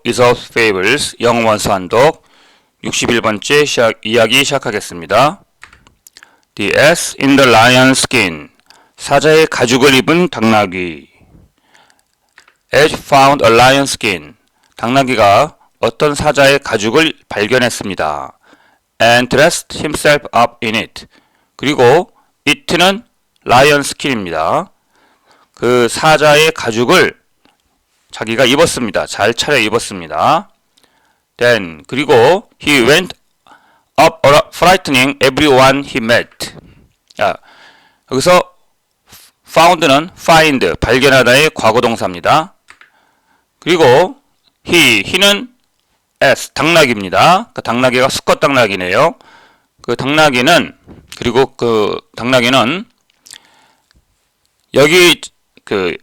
Aesop's Fables 영어 원서 한독 61번째 이야기 시작하겠습니다. The ass in the lion's skin. 사자의 가죽을 입은 당나귀. Ass found a lion's skin. 당나귀가 어떤 사자의 가죽을 발견했습니다. And dressed himself up in it. 그리고 it는 lion skin입니다. 그 사자의 가죽을 자기가 입었습니다. 잘 차려 입었습니다. Then 그리고 he went up frightening everyone he met. 야, 여기서 found는 find 발견하다의 과거동사입니다. 그리고 he는 s 당나귀입니다. 그 당나귀가 수컷 당나귀네요. 그 당나귀는 그리고 그 당나귀는 여기 그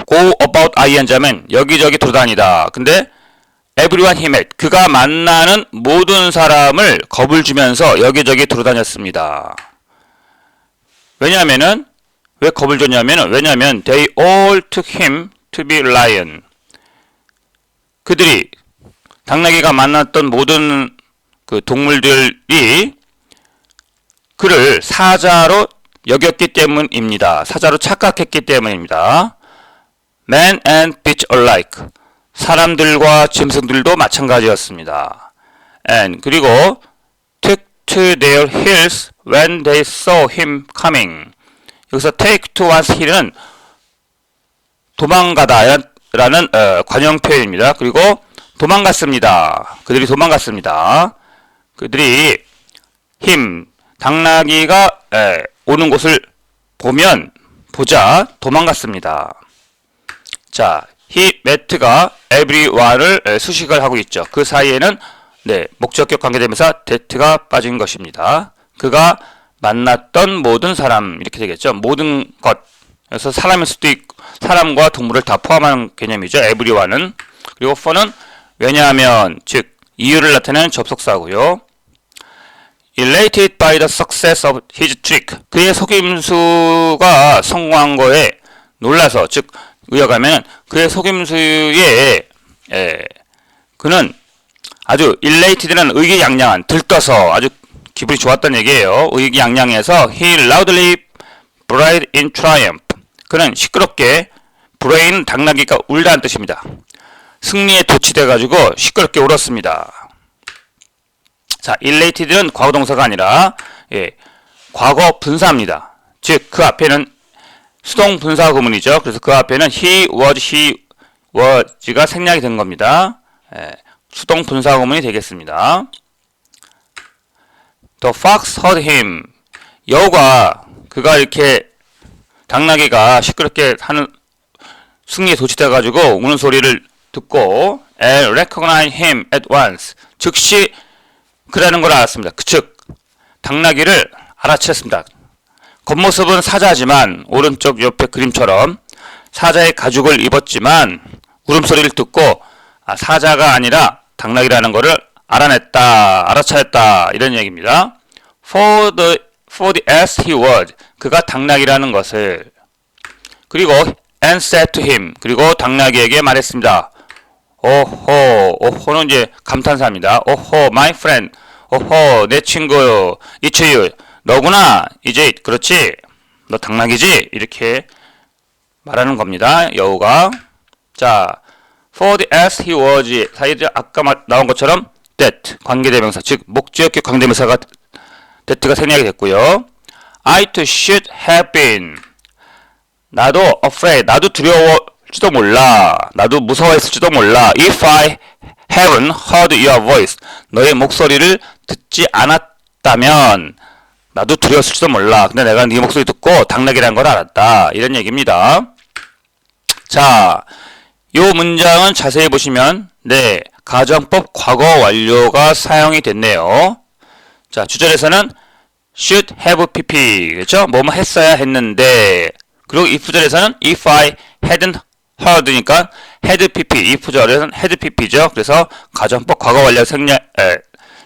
go about I 한자면 여기저기 돌아다니다. 근데 everyone he met 그가 만나는 모든 사람을 겁을 주면서 여기저기 돌아다녔습니다. 왜냐면은 왜 겁을 줬냐면은 왜냐면 they all took him to be lion. 그들이 당나귀가 만났던 모든 그 동물들이 그를 사자로 여겼기 때문입니다. 사자로 착각했기 때문입니다. Man and beast alike. 사람들과 짐승들도 마찬가지였습니다. And 그리고 took to their heels when they saw him coming. 여기서 take to one's heel은 도망가다라는 관용 표현입니다. 그리고 도망갔습니다. 그들이 도망갔습니다. 그들이 당나귀가 오는 곳을 보자 도망갔습니다. 자, he met가 everyone을 수식을 하고 있죠. 그 사이에는 목적격 관계대명사 that가 빠진 것입니다. 그가 만났던 모든 사람 이렇게 되겠죠. 모든 것. 그래서 사람일 수도 있고 사람과 동물을 다 포함하는 개념이죠. everyone은. 그리고 for는 왜냐하면 즉 이유를 나타내는 접속사고요. Elated by the success of his trick. 그의 속임수가 성공한 거에 놀라서 즉 의역하면 그의 속임수에 그는 아주 elated는 의기양양한 들떠서 아주 기분이 좋았던 얘기예요. 의기양양해서 he loudly brayed in triumph. 그는 시끄럽게 bray는 당나귀가 울다는 뜻입니다. 승리에 도취돼 가지고 시끄럽게 울었습니다. 자, elated는 과거동사가 아니라 과거 분사입니다. 즉 그 앞에는 수동 분사 구문이죠. 그래서 그 앞에는 he was가 생략이 된 겁니다. 수동 분사 구문이 되겠습니다. The fox heard him. 여우가 그가 이렇게 당나귀가 시끄럽게 하는 승리에 도취돼 가지고 우는 소리를 듣고 and recognized him at once. 즉시 그라는 걸 알았습니다. 즉 당나귀를 알아챘습니다. 겉모습은 사자지만 오른쪽 옆에 그림처럼 사자의 가죽을 입었지만 울음소리를 듣고 사자가 아니라 당나귀라는 것을 알아차렸다 이런 얘기입니다. For the ass he was. 그가 당나귀라는 것을. 그리고 and said to him. 그리고 당나귀에게 말했습니다. 오호는 이제 감탄사입니다. 오호 my friend. 오호 내 친구 이츠유 너구나 이제 그렇지 너 당나귀지 이렇게 말하는 겁니다. 여우가. 자, for the ass he was 사이에 아까 나온 것처럼 that 관계대명사 즉 목적격 관계대명사가 that가 생략이 됐고요. I too should have been. 나도 afraid. 나도 두려울지도 몰라. 나도 무서워했을지도 몰라. If I haven't heard your voice. 너의 목소리를 듣지 않았다면 나도 두려웠을지도 몰라. 근데 내가 네 목소리 듣고 당나귀라는 걸 알았다. 이런 얘기입니다. 자, 이 문장은 자세히 보시면 가정법 과거 완료가 사용이 됐네요. 자, 주절에서는 should have pp 그렇죠? 뭐뭐 했어야 했는데. 그리고 if절에서는 if I hadn't heard니까 had pp if절에서는 had pp죠. 그래서 가정법 과거 완료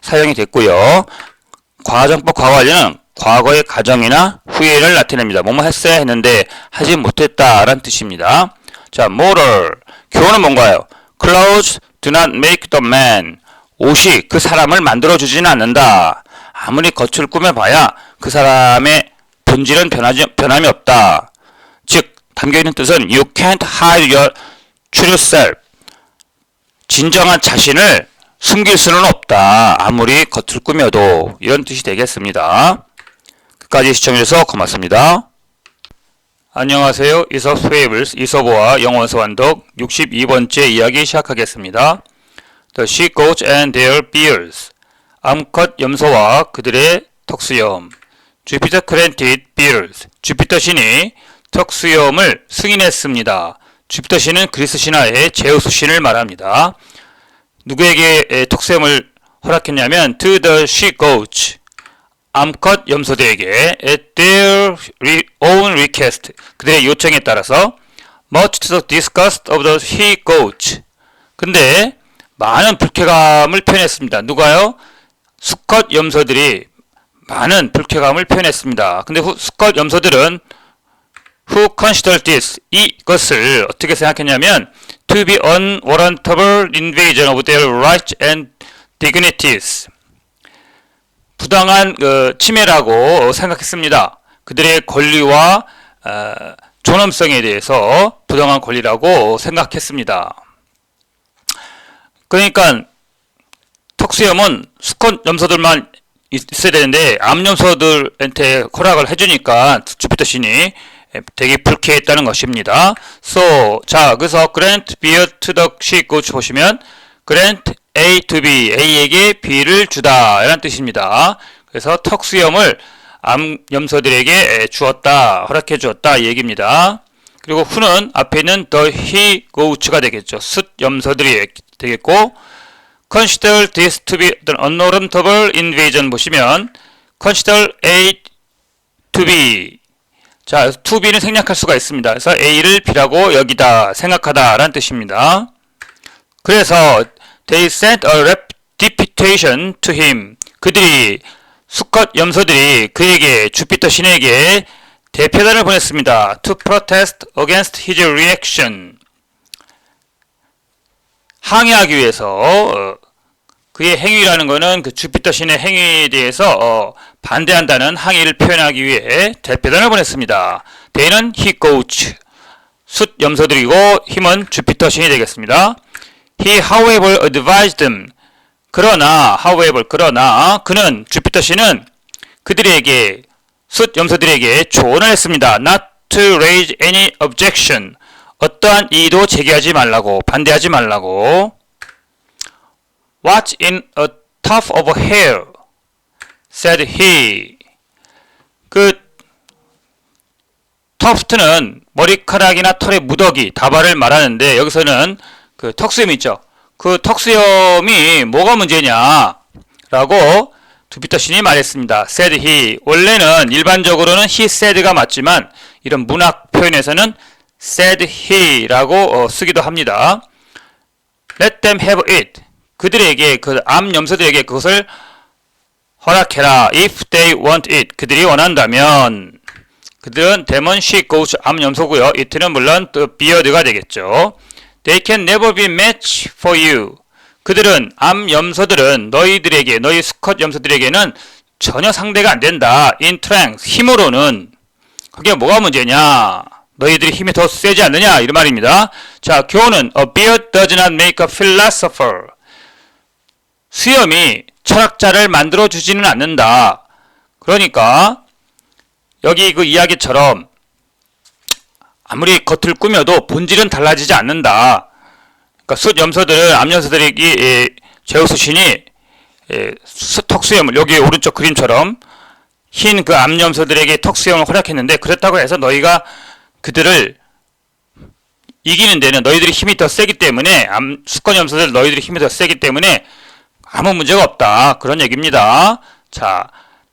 사용이 됐고요. 과정법 과거 완료는 과거의 가정이나 후회를 나타냅니다. 뭐뭐 했어야 했는데 하지 못했다라는 뜻입니다. 자, moral 교훈은 뭔가요? Close do not make the man. 옷이 그 사람을 만들어주지는 않는다. 아무리 겉을 꾸며봐야 그 사람의 본질은 변함이 없다. 즉, 담겨있는 뜻은 you can't hide your true self. 진정한 자신을 숨길 수는 없다. 아무리 겉을 꾸며도. 이런 뜻이 되겠습니다. 끝까지 시청해주셔서 고맙습니다. 안녕하세요. 이솝 페이블스 이솝어와 영어원서 완독 62번째 이야기 시작하겠습니다. The she-goats and their beards. 암컷 염소와 그들의 턱수염. Jupiter granted beards. 주피터 신이 턱수염을 승인했습니다. 주피터 신은 그리스 신화의 제우스 신을 말합니다. 누구에게 턱수염을 허락했냐면 to the she-goats. 암컷 염소들에게 at their own request. 그들의 요청에 따라서 much to the disgust of the she-goats. 근데 많은 불쾌감을 표현했습니다. 누가요? 수컷 염소들이 많은 불쾌감을 표현했습니다. 근데 수컷 염소들은 who considered this, 이것을 어떻게 생각했냐면 to be unwarrantable invasion of their rights and dignities. 부당한 침해라고 생각했습니다. 그들의 권리와 존엄성에 대해서 부당한 권리라고 생각했습니다. 그러니까 턱수염은 수컷 염소들만 있어야 되는데 암염소들한테 허락을 해주니까 주피터 신이 되게 불쾌했다는 것입니다. 자, 그래서 grant beard to the she-goats 보시면 grant A to B, A에게 B를 주다 이런 뜻입니다. 그래서 턱수염을 암염소들에게 주었다, 허락해 주었다 이 얘기입니다. 그리고 who는 앞에 있는 the he-goats가 되겠죠. 숫염소들이 되겠고 consider this to be an unwarrantable invasion 보시면 consider A to B. 자, to B는 생략할 수가 있습니다. 그래서 A를 B라고 여기다, 생각하다 라는 뜻입니다. 그래서 they sent a deputation to him. 그들이 수컷 염소들이 그에게 주피터 신에게 대표단을 보냈습니다. to protest against his reaction. 항의하기 위해서 그의 행위라는 것은 그 주피터 신의 행위에 대해서 반대한다는 항의를 표현하기 위해 대표단을 보냈습니다. they는 he-goats, 숫 염소들이고 힘은 주피터 신이 되겠습니다. He, however, advised them. 그러나 그는 주피터 신은 그들에게 숫 염소들에게 조언을 했습니다. Not to raise any objection. 어떠한 이의도 제기하지 말라고, 반대하지 말라고. What's in a tuft of hair? said he. 그 tuft는 머리카락이나 털의 무더기, 다발을 말하는데 여기서는 그 턱수염 있죠. 그 턱수염이 뭐가 문제냐? 라고 주피터 신이 말했습니다. said he. 원래는 일반적으로는 he said가 맞지만 이런 문학 표현에서는 said he 라고 쓰기도 합니다. let them have it. 그들에게, 그 암염소들에게 그것을 허락해라. if they want it. 그들이 원한다면. 그들은 them은 she-goats 암염소고요. it는 물론 또 beard가 되겠죠. They can never be match for you. 그들은 암염소들은 너희들에게, 너희 수컷 염소들에게는 전혀 상대가 안 된다. in strength, 힘으로는. 그게 뭐가 문제냐? 너희들이 힘이 더 세지 않느냐? 이런 말입니다. 자, 교훈은 a beard does not make a philosopher. 수염이 철학자를 만들어 주지는 않는다. 그러니까 여기 그 이야기처럼 아무리 겉을 꾸며도 본질은 달라지지 않는다. 그러니까 숫 염소들은 암염소들에게 제우스 신이 턱수염을, 여기 오른쪽 그림처럼 흰 그 암염소들에게 턱수염을 허락했는데, 그렇다고 해서 너희가 그들을 이기는 데는 너희들이 힘이 더 세기 때문에, 수컷 염소들 너희들이 힘이 더 세기 때문에 아무 문제가 없다. 그런 얘기입니다. 자,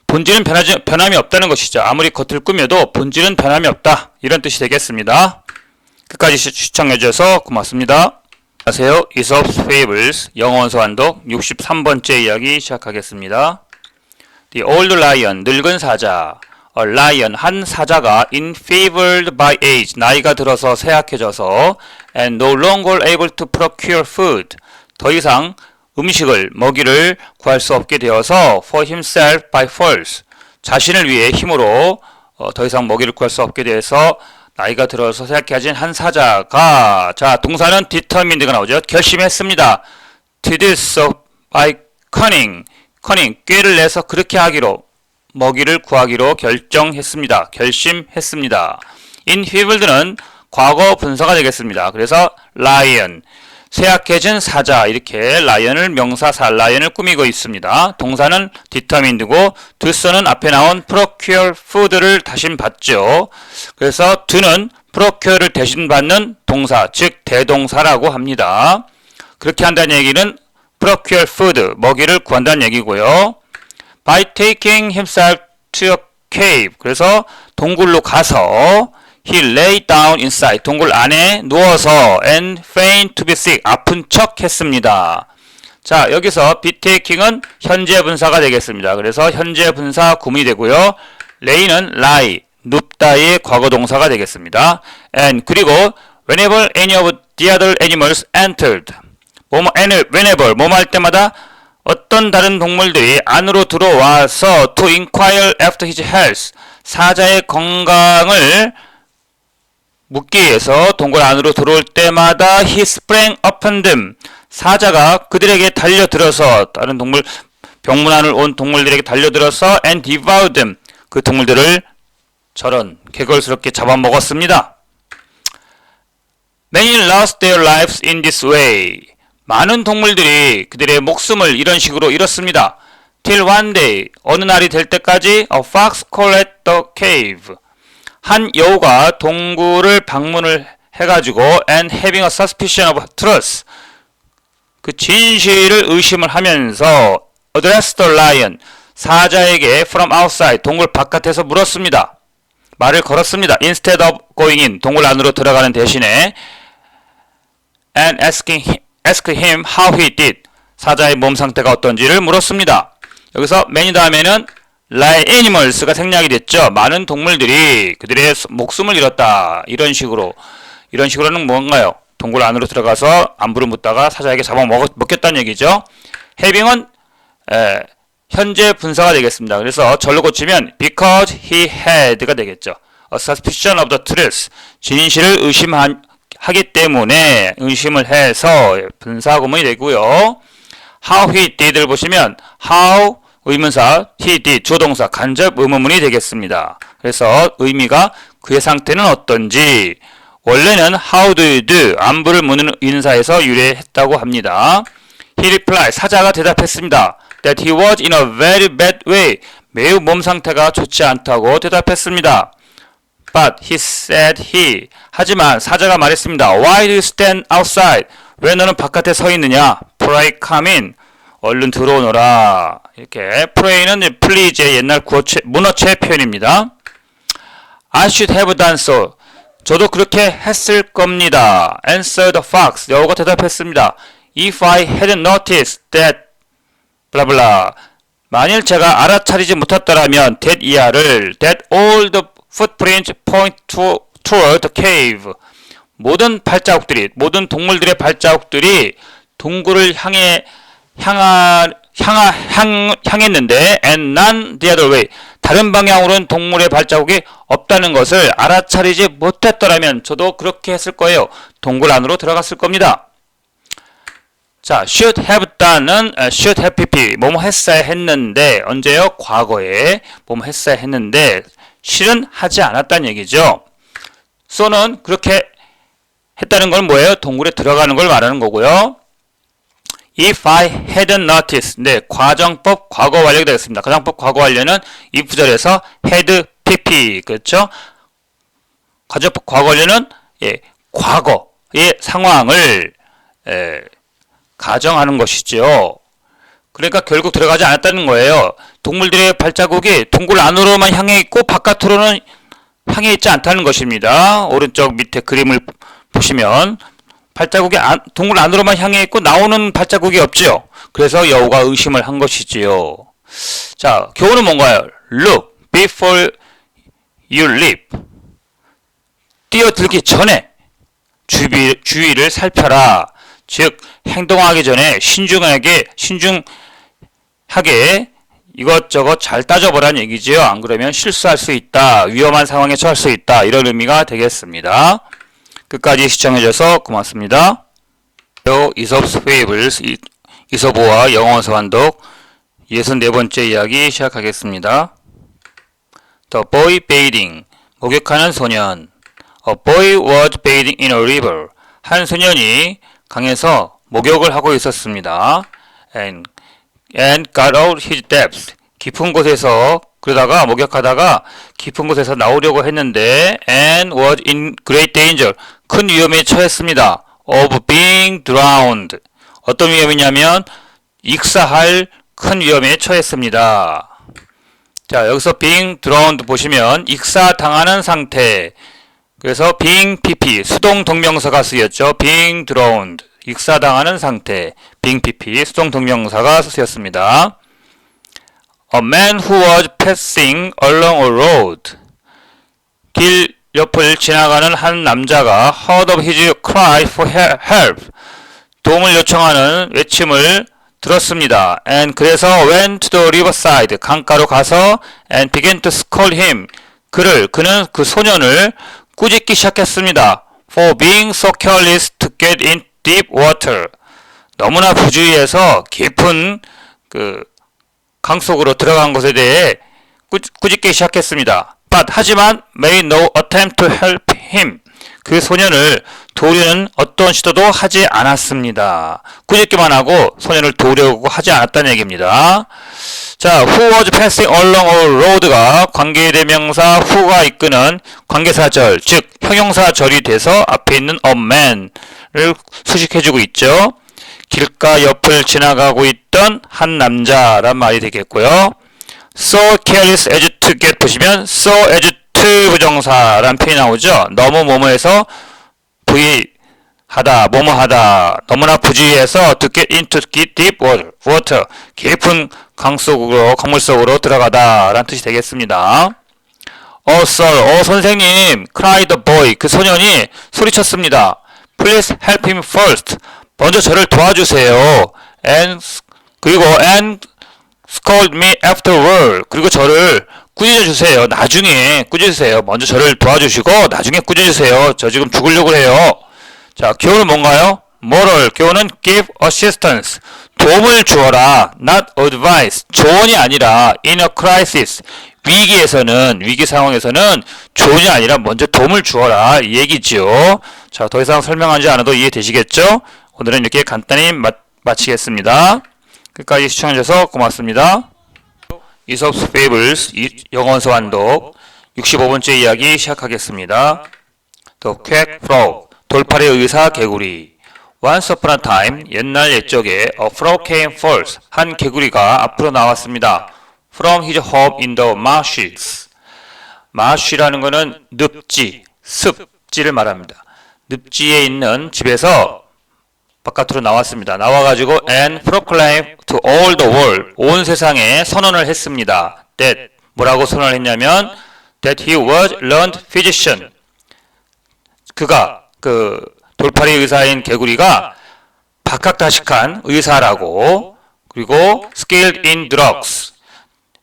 본질은 변함이 없다는 것이죠. 아무리 겉을 꾸며도 본질은 변함이 없다. 이런 뜻이 되겠습니다. 끝까지 시청해주셔서 고맙습니다. 안녕하세요. 이솝 페이블스 영어원서 완독 63번째 이야기 시작하겠습니다. The old lion, 늙은 사자. A lion, 한 사자가 enfeebled by age, 나이가 들어서 쇠약해져서 and no longer able to procure food, 더 이상 음식을, 먹이를 구할 수 없게 되어서 for himself by force, 자신을 위해 힘으로 더 이상 먹이를 구할 수 없게 돼서 나이가 들어서 생각해진 한 사자가, 자, 동사는 determined가 나오죠. 결심했습니다. to do so by cunning, 꾀를 내서 그렇게 하기로, 먹이를 구하기로 결정했습니다. 결심했습니다. enfeebled는 과거 분사가 되겠습니다. 그래서 lion, 쇠약해진 사자, 이렇게 lion을 명사사 lion을 꾸미고 있습니다. 동사는 determined고 do so는 앞에 나온 procure food를 대신 받죠. 그래서 do는 procure를 대신 받는 동사, 즉 대동사라고 합니다. 그렇게 한다는 얘기는 procure food, 먹이를 구한다는 얘기고요. by taking himself to a cave, 그래서 동굴로 가서 he lay down inside, 동굴 안에 누워서 and feigned to be sick, 아픈 척 했습니다. 자, 여기서 be taking은 현재 분사가 되겠습니다. 그래서 현재 분사 구문이 되고요. lay는 lie, 눕다의 과거 동사가 되겠습니다. and 그리고 whenever any of the other animals entered, whenever, 뭐뭐 할 때마다 어떤 다른 동물들이 안으로 들어와서 to inquire after his health, 사자의 건강을 묻기 위해서 동굴 안으로 들어올 때마다 he sprang upon them, 사자가 그들에게 달려들어서, 다른 동물, 병문안을 온 동물들에게 달려들어서 and devoured them, 그 동물들을 저런 개걸스럽게 잡아먹었습니다. Many lost their lives in this way, 많은 동물들이 그들의 목숨을 이런 식으로 잃었습니다. Till one day, 어느 날이 될 때까지 a fox called at the cave, 한 여우가 동굴을 방문을 해가지고 and having a suspicion of truth, 그 진실을 의심을 하면서 addressed the lion, 사자에게 from outside, 동굴 바깥에서 물었습니다. 말을 걸었습니다. instead of going in, 동굴 안으로 들어가는 대신에 and asked him how he did, 사자의 몸 상태가 어떤지를 물었습니다. 여기서 many 다음에는 animals가 생략이 됐죠. 많은 동물들이 그들의 목숨을 잃었다. 이런 식으로는 뭔가요? 동굴 안으로 들어가서 안부를 묻다가 사자에게 잡아먹겠다는 얘기죠. having은 현재 분사가 되겠습니다. 그래서 절로 고치면 because he had가 되겠죠. a suspicion of the truth, 진실을 의심하기 때문에 의심을 해서 분사 구문이 되고요. how he did를 보시면 how 의문사, he did, 조동사, 간접 의문문이 되겠습니다. 그래서 의미가 그의 상태는 어떤지, 원래는 how do you do, 안부를 묻는 인사에서 유래했다고 합니다. he replied, 사자가 대답했습니다. that he was in a very bad way, 매우 몸 상태가 좋지 않다고 대답했습니다. but he said 하지만 사자가 말했습니다. why do you stand outside, 왜 너는 바깥에 서 있느냐, pray come in, 얼른 들어오너라. 이렇게 pray는 please의 옛날 문어체 표현입니다. I should have done so, 저도 그렇게 했을 겁니다. answered the fox, 여우가 대답했습니다. if I hadn't noticed that 블라블라, 만일 제가 알아차리지 못했더라면 that 이하를 that all the footprints point toward the cave, 모든 동물들의 발자국들이 동굴을 향했는데 and none the other way, 다른 방향으로는 동물의 발자국이 없다는 것을 알아차리지 못했더라면 저도 그렇게 했을 거예요. 동굴 안으로 들어갔을 겁니다. 자, should have done은 should have pp, 뭐뭐 했어야 했는데, 언제요? 과거에 뭐뭐 했어야 했는데 실은 하지 않았다는 얘기죠. so는 그렇게 했다는 건 뭐예요? 동굴에 들어가는 걸 말하는 거고요. If I hadn't noticed, 네, 과정법 과거 완료가 되겠습니다. 과정법 과거 완료는 if절에서 had pp, 그렇죠? 과정법 과거 완료는 과거의 상황을 가정하는 것이죠. 그러니까 결국 들어가지 않았다는 거예요. 동물들의 발자국이 동굴 안으로만 향해 있고 바깥으로는 향해 있지 않다는 것입니다. 오른쪽 밑에 그림을 보시면 발자국이 동굴 안으로만 향해 있고 나오는 발자국이 없죠. 그래서 여우가 의심을 한 것이지요. 자, 교훈은 뭔가요? Look before you leap. 뛰어들기 전에 주위를 살펴라. 즉 행동하기 전에 신중하게 이것저것 잘 따져보라는 얘기지요. 안 그러면 실수할 수 있다. 위험한 상황에 처할 수 있다. 이런 의미가 되겠습니다. 끝까지 시청해주셔서 고맙습니다. 이솝스 페이블스, 이솝과 영어원서 완독 64번째 이야기 시작하겠습니다. The boy bathing, 목욕하는 소년. A boy was bathing in a river. 한 소년이 강에서 목욕을 하고 있었습니다. And got out his depths. 깊은 곳에서 그러다가 목욕하다가 깊은 곳에서 나오려고 했는데 and was in great danger. 큰 위험에 처했습니다. Of being drowned. 어떤 위험이냐면 익사할 큰 위험에 처했습니다. 자, 여기서 being drowned 보시면 익사당하는 상태. 그래서 being pp 수동 동명사가 쓰였죠. being drowned 익사당하는 상태. being pp 수동 동명사가 쓰였습니다. A man who was passing along a road. 길 옆을 지나가는 한 남자가 heard of his cry for help. 도움을 요청하는 외침을 들었습니다. And 그래서 went to the riverside. 강가로 가서 and began to scold him. 그는 그 소년을 꾸짖기 시작했습니다. For being so careless to get in deep water. 너무나 부주의해서 깊은 강 속으로 들어간 것에 대해 꾸짖기 시작했습니다. 하지만 made no attempt to help him. 그 소년을 도우려는 어떤 시도도 하지 않았습니다. 꾸짖기만 하고 소년을 도우려고 하지 않았다는 얘기입니다. 자, who was passing along a road가 관계대명사 who가 이끄는 관계사절, 즉 형용사절이 돼서 앞에 있는 a man을 수식해주고 있죠. 길가 옆을 지나가고 있던 한 남자란 말이 되겠고요. So careless as to get 보시면 so as to 부정사란 표현이 나오죠. 너무 뭐뭐해서 부위하다, 뭐뭐하다, 너무나 부주의해서 to get into deep water 깊은 강 속으로, 강물 속으로 들어가다 라는 뜻이 되겠습니다. sir, 선생님, cried the boy, 그 소년이 소리쳤습니다. Please help him first. 먼저 저를 도와주세요. 그리고 scold me afterward. 그리고 저를 꾸짖어주세요. 나중에 꾸짖으세요. 먼저 저를 도와주시고 나중에 꾸짖으세요. 저 지금 죽으려고 해요. 자, 교훈은 뭔가요? moral. 교훈은 give assistance. 도움을 주어라. not advice. 조언이 아니라 in a crisis. 위기 상황에서는 조언이 아니라 먼저 도움을 주어라. 이 얘기지요. 자, 더 이상 설명하지 않아도 이해되시겠죠? 오늘은 이렇게 간단히 마치겠습니다. 끝까지 시청해주셔서 고맙습니다. 이솝스 페이블스 영어원서 완독 65번째 이야기 시작하겠습니다. The quack frog 돌팔이 의사 개구리. Once upon a time 옛날 옛적에 a frog came first 한 개구리가 앞으로 나왔습니다. From his home in the marshes. 마쉬라는 것은 늪지, 습지를 말합니다. 늪지에 있는 집에서 바깥으로 나왔습니다. 나와가지고 and proclaimed to all the world 온 세상에 선언을 했습니다. that 뭐라고 선언을 했냐면 that he was learned physician. 그가 돌팔이 의사인 개구리가 박학다식한 의사라고 그리고 skilled in drugs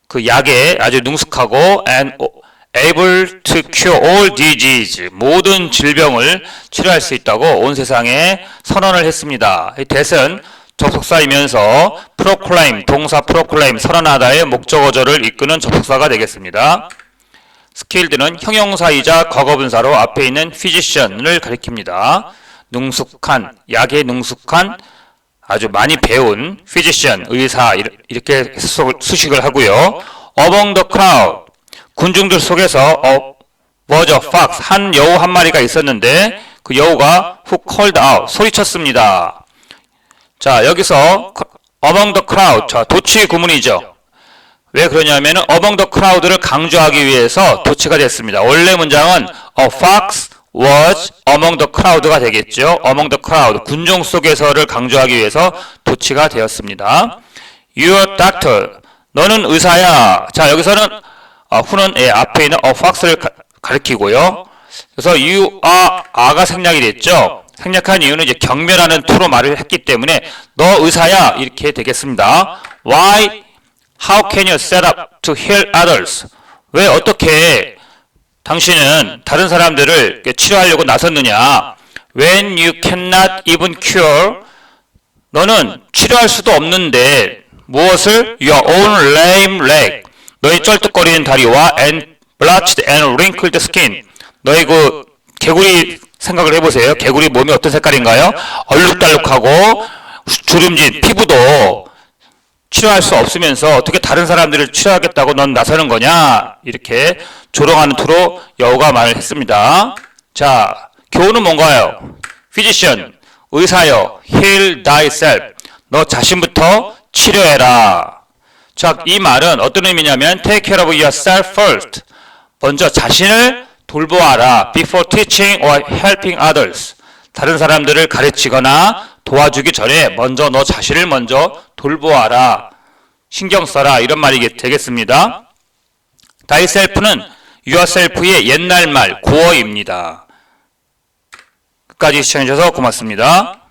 그 약에 아주 능숙하고 and able to cure all disease 모든 질병을 치료할 수 있다고 온 세상에 선언을 했습니다. 이 that은 접속사이면서 proclaim 동사 proclaim 선언하다의 목적어절을 이끄는 접속사가 되겠습니다. skilled는 형용사이자 과거분사로 앞에 있는 physician을 가리킵니다. 능숙한 약에 능숙한 아주 많이 배운 physician 의사 이렇게 수식을 하고요. among the crowd 군중들 속에서 was a fox 한 여우 한 마리가 있었는데 그 여우가 who called out 소리쳤습니다. 자, 여기서 among the crowd 자, 도치 구문이죠. 왜 그러냐면 among the crowd를 강조하기 위해서 도치가 됐습니다. 원래 문장은 a fox was among the crowd가 되겠죠. among the crowd 군중 속에서를 강조하기 위해서 도치가 되었습니다. Your doctor 너는 의사야. 자, 여기서는 who는 앞에 있는 a fox를 가리키고요. 그래서 you are 가 생략이 됐죠. 생략한 이유는 이제 경멸하는 투로 말을 했기 때문에 너 의사야 이렇게 되겠습니다. Why? How can you set up to heal others? 왜 어떻게 당신은 다른 사람들을 치료하려고 나섰느냐? When you cannot even cure, 너는 치료할 수도 없는데 무엇을? Your own lame leg, 너의 쩔뚝거리는 다리와 and blotched and wrinkled skin, 너의 그 개구리 생각을 해보세요. 개구리 몸이 어떤 색깔인가요? 얼룩달룩하고 주름진 피부도 치료할 수 없으면서 어떻게 다른 사람들을 치료하겠다고 넌 나서는 거냐? 이렇게 조롱하는 투로 여우가 말을 했습니다. 자, 교훈은 뭔가요? Physician, 의사여, heal thyself, 너 자신부터 치료해라. 자, 이 말은 어떤 의미냐면 take care of yourself first, 먼저 자신을 돌보아라. Before teaching or helping others, 다른 사람들을 가르치거나 도와주기 전에 먼저 너 자신을 먼저 돌보아라. 신경 써라. 이런 말이 되겠습니다. thyself는 yourself의 옛날 말, 고어입니다. 끝까지 시청해주셔서 고맙습니다.